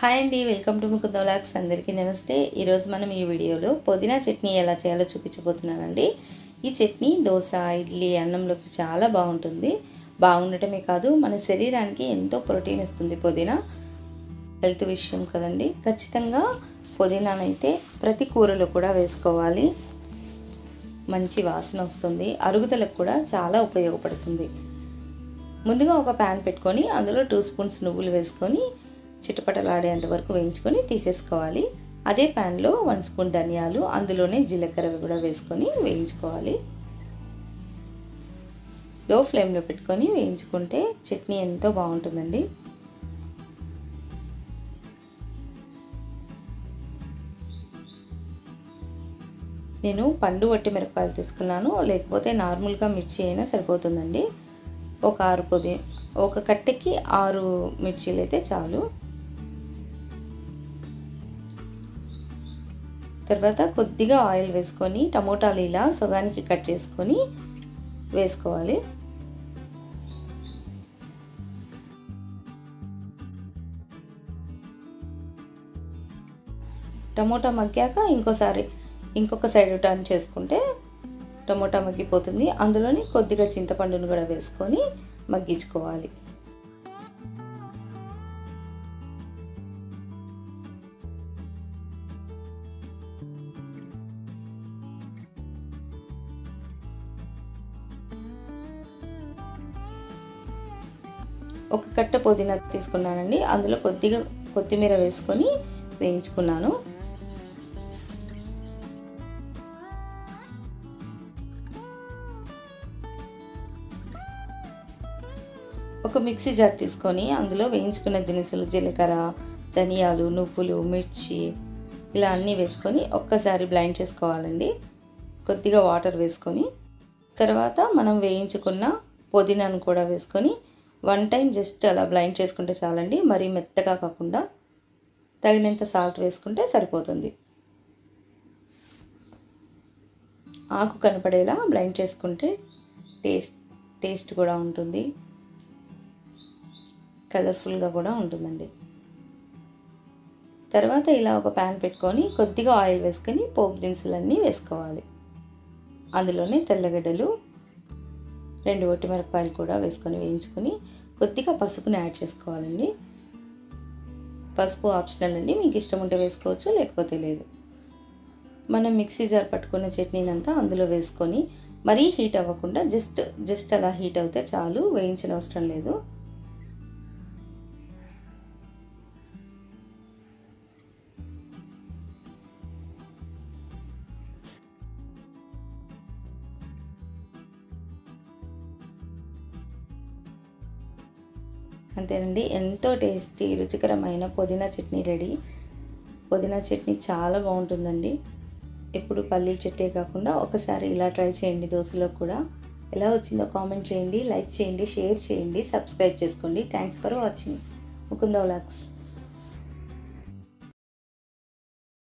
Hi అండి, welcome to Mukunda vlogs. అందరికీ నమస్తే. ఈరోజు మనం ఈ వీడియోలో పుదీనా చట్నీ ఎలా చేయాలో చూపించబోతున్నానండి. ఈ చట్నీ దోశ, ఇడ్లీ, అన్నంలోకి చాలా బాగుంటుంది. బాగుండటమే కాదు, మన శరీరానికి ఎంతో ప్రోటీన్ ఇస్తుంది. పుదీనా హెల్త్ విషయం కదండి. ఖచ్చితంగా పుదీనానైతే ప్రతి కూరలో కూడా వేసుకోవాలి. మంచి వాసన వస్తుంది, అరుగుదలకు కూడా చాలా ఉపయోగపడుతుంది. ముందుగా ఒక ప్యాన్ పెట్టుకొని అందులో 2 స్పూన్స్ నువ్వులు వేసుకొని చిటపటలాడేంత వరకు వేయించుకొని తీసేసుకోవాలి. అదే ప్యాన్లో 1 స్పూన్ ధనియాలు, అందులోనే జీలకర్ర కూడా వేసుకొని వేయించుకోవాలి. లో ఫ్లేమ్లో పెట్టుకొని వేయించుకుంటే చట్నీ ఎంతో బాగుంటుందండి. నేను పండు వట్టి మిరపకాయలు తీసుకున్నాను, లేకపోతే నార్మల్గా మిర్చి అయినా సరిపోతుందండి. ఒక కట్టెకి 6 మిర్చీలు అయితే చాలు. తర్వాత కొద్దిగా ఆయిల్ వేసుకొని టమోటాలు ఇలా సగానికి కట్ చేసుకొని వేసుకోవాలి. టమోటా మగ్గాక ఇంకొక సైడ్ టర్న్ చేసుకుంటే టమోటా మగ్గిపోతుంది. అందులోని కొద్దిగా చింతపండును కూడా వేసుకొని మగ్గించుకోవాలి. ఒక కట్ట పుదీనా తీసుకున్నానండి, అందులో కొద్దిగా కొత్తిమీర వేసుకొని వేయించుకున్నాను. ఒక మిక్సీ జార్ తీసుకొని అందులో వేయించుకున్న దినుసులు, జీలకర్ర, ధనియాలు, నువ్వులు, మిర్చి ఇలా అన్నీ వేసుకొని ఒక్కసారి బ్లైండ్ చేసుకోవాలండి. కొద్దిగా వాటర్ వేసుకొని తర్వాత మనం వేయించుకున్న పుదీనాను కూడా వేసుకొని 1 టైం జస్ట్ అలా బ్లైండ్ చేసుకుంటే చాలండి. మరీ మెత్తగా కాకుండా తగినంత సాల్ట్ వేసుకుంటే సరిపోతుంది. ఆకు కనపడేలా బ్లైండ్ చేసుకుంటే టేస్ట్ కూడా ఉంటుంది, కలర్ఫుల్గా కూడా ఉంటుందండి. తర్వాత ఇలా ఒక ప్యాన్ పెట్టుకొని కొద్దిగా ఆయిల్ వేసుకొని పోపు దినుసులన్నీ వేసుకోవాలి. అందులోనే తెల్లగడ్డలు, 2 వట్టిమిరపకాయలు కూడా వేసుకొని వేయించుకొని కొద్దిగా పసుపుని యాడ్ చేసుకోవాలండి. పసుపు ఆప్షనల్ అండి, మీకు ఇష్టం ఉంటే వేసుకోవచ్చు, లేకపోతే లేదు. మనం మిక్సీ జార్ పట్టుకున్న చట్నీనంతా అందులో వేసుకొని మరీ హీట్ అవ్వకుండా జస్ట్ అలా హీట్ అవుతే చాలు, వేయించిన అవసరం లేదు. అంతేనండి, ఎంతో టేస్టీ రుచికరమైన పుదీనా చట్నీ రెడీ. పుదీనా చట్నీ చాలా బాగుంటుందండి. ఎప్పుడు పల్లీల చట్నీ కాకుండా ఒకసారి ఇలా ట్రై చేయండి. దోశలో కూడా ఎలా వచ్చిందో కామెంట్ చేయండి, లైక్ చేయండి, షేర్ చేయండి, సబ్స్క్రైబ్ చేసుకోండి. Thanks for watching Mukunda vlogs.